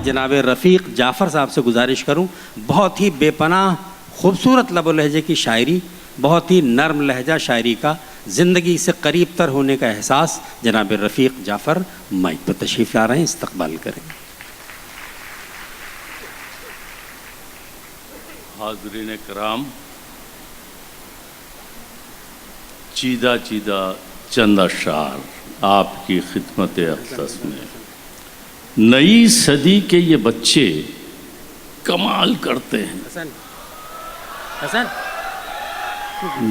जनाब रफ़ीक जाफ़र साहब से गुजारिश करूं, बहुत ही बेपनाह खूबसूरत लब लहजे की शायरी, बहुत ही नर्म लहजा शायरी का, ज़िंदगी से करीब तर होने का एहसास, जनाब रफ़ीक जाफ़र माइक पर तशरीफ़ ला रहे हैं, इस्तक़बाल करें। हाज़रीन कराम, चीदा चीदा चंद अशार आपकी खिदमत अक़दस में। नई सदी के ये बच्चे कमाल करते हैं। हसन हसन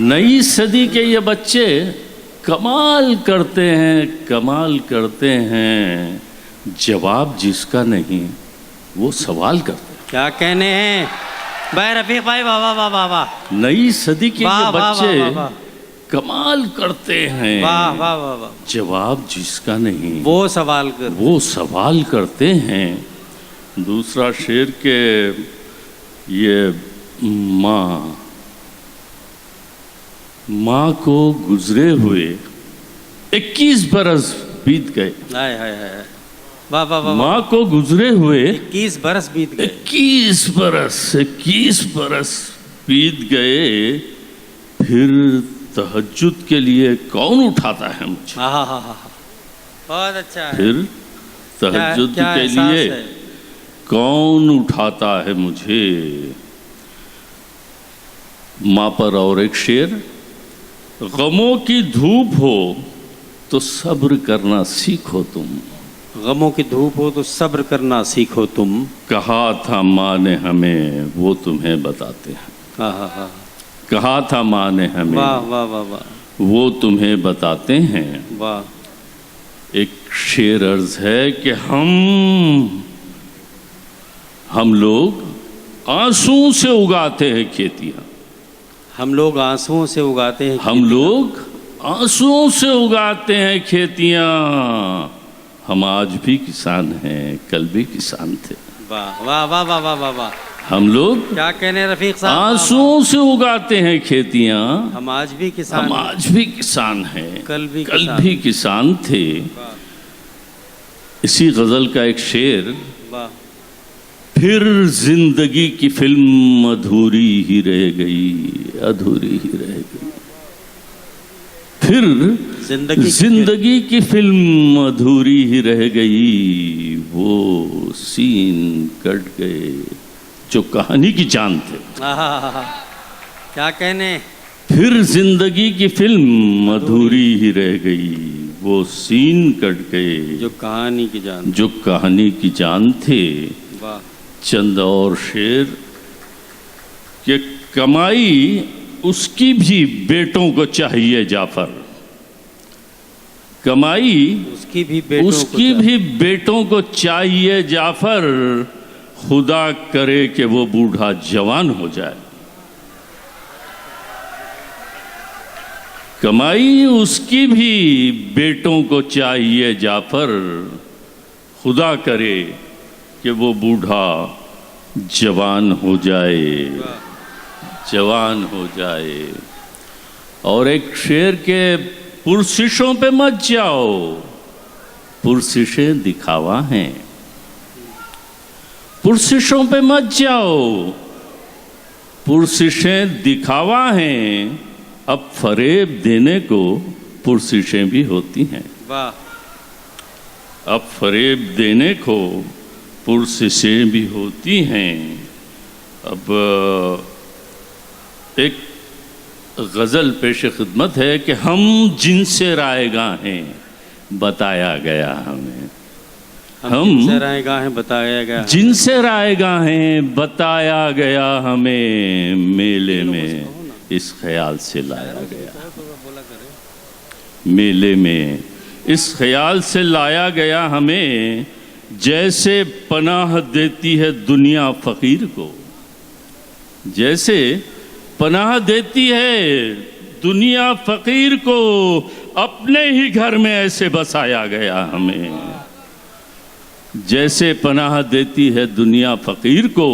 नई सदी के ये बच्चे कमाल करते हैं, कमाल करते हैं। जवाब जिसका नहीं वो सवाल करते हैं। क्या कहने हैं भाई रफ़ीक भाई, वाह वाह वाह वाह वाह। नई सदी के वाह, ये वाह, वाह, बच्चे वाह, वाह। कमाल करते हैं। वाह वाह वाह वाह। जवाब जिसका नहीं वो सवाल कर, वो सवाल करते हैं। दूसरा शेर के ये माँ को गुजरे हुए 21 बरस बीत गए। हाय हाय हाय, वाह वाह वाह। माँ को गुजरे हुए 21 बरस बीत गए। 21 बरस बीत गए। फिर तहज्जुद के लिए कौन उठाता है मुझे? हाँ हाँ हाँ हाँ, बहुत अच्छा है। फिर तहज्जुद क्या के एहसास लिए है? कौन उठाता है मुझे? माँ पर और एक शेर, गमों की धूप हो तो सब्र करना सीखो तुम। गमों की धूप हो तो सब्र करना सीखो तुम। कहा था माँ ने हमें वो तुम्हें बताते हैं। हाँ हाँ हाँ, कहा था माँ ने हमें वाह वाह वाह वाह वो तुम्हें बताते हैं। वाह। एक शेर अर्ज है कि हम लोग आंसुओं से उगाते हैं खेतियाँ। हम लोग आंसुओं से उगाते हैं, हम लोग आंसुओं से उगाते हैं खेतियाँ। हम आज भी किसान हैं, कल भी किसान थे। वाह वाह वाह वाह वाह वाह वाह। हम लोग क्या कहने रफ़ीक साहब, आंसुओं से उगाते हैं खेतियाँ। हम आज भी किसान, हम आज भी किसान हैं, कल भी किसान थे। इसी गजल का एक शेर, वाह। फिर जिंदगी की फिल्म अधूरी ही रह गई, अधूरी ही रह गई। फिर जिंदगी की फिल्म अधूरी ही रह गई। वो सीन कट गए जो कहानी की जान थे। क्या कहने। फिर जिंदगी की फिल्म अधूरी ही रह गई। वो सीन कट गए जो कहानी की जान, जो कहानी की जान थे। वाह। चंद और शेर कि कमाई उसकी भी बेटों को चाहिए जाफर। कमाई उसकी भी बेटों को चाहिए जाफर। खुदा करे कि वो बूढ़ा जवान हो जाए। कमाई उसकी भी बेटों को चाहिए जाफर। खुदा करे कि वो बूढ़ा जवान हो जाए, जवान हो जाए। और एक शेर के, पुरसिशों पे मत जाओ, पुरसिशें दिखावा हैं। पुरसिशों पे मत जाओ, पुरसिशें दिखावा हैं। अब फरेब देने को पुरसिशें भी होती हैं। वाह। अब फरेब देने को पुरसिशें भी होती हैं। अब एक गज़ल पेश खिदमत है कि हम जिनसे रायगां हैं बताया गया हमें। हम जिनसे रायगां हैं बताया गया, जिनसे रायगां हैं बताया गया हमें। मेले में इस ख्याल से लाया गया, मेले में इस ख्याल से लाया गया हमें। जैसे पनाह देती है दुनिया फ़कीर को, जैसे पनाह देती है दुनिया फ़कीर को। अपने ही घर में ऐसे बसाया गया हमें। जैसे पनाह देती है दुनिया फ़कीर को,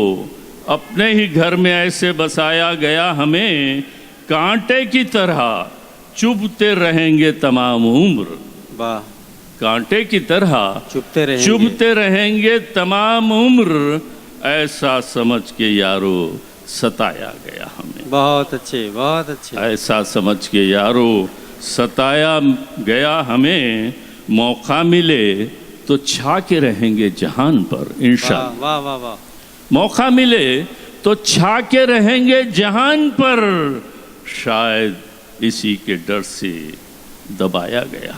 अपने ही घर में ऐसे बसाया गया हमें। कांटे की तरह चुभते रहेंगे तमाम उम्र। वाह। कांटे की तरह चुभते रहेंगे तमाम उम्र, ऐसा समझ के यारो सताया गया हमें। बहुत अच्छे, बहुत अच्छे। ऐसा समझ के यारो सताया गया हमें, मौका मिले तो छा के रहेंगे जहान पर इंशाअल्लाह। वाह वाह वाह। मौका मिले तो छा के रहेंगे जहान पर, शायद इसी के डर से दबाया गया।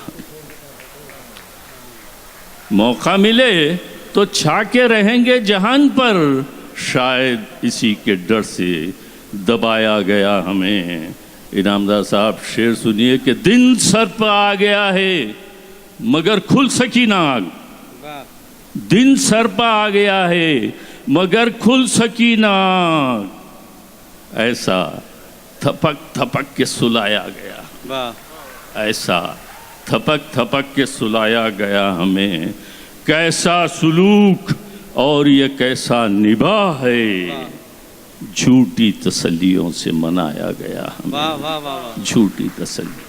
मौका मिले तो छा के रहेंगे जहान पर, शायद इसी के डर से दबाया गया हमें। इनामदार साहब शेर सुनिए कि दिन सर पर आ गया है मगर खुल सकी ना आग। दिन सर पर आ गया है मगर खुल सकी ना आग, ऐसा थपक थपक के सुलाया गया। ऐसा थपक थपक के सुलाया गया हमें। कैसा सुलूक और ये कैसा निभाह है, झूठी तसल्लियों से मनाया गया हमें। झूठी तसल्ली।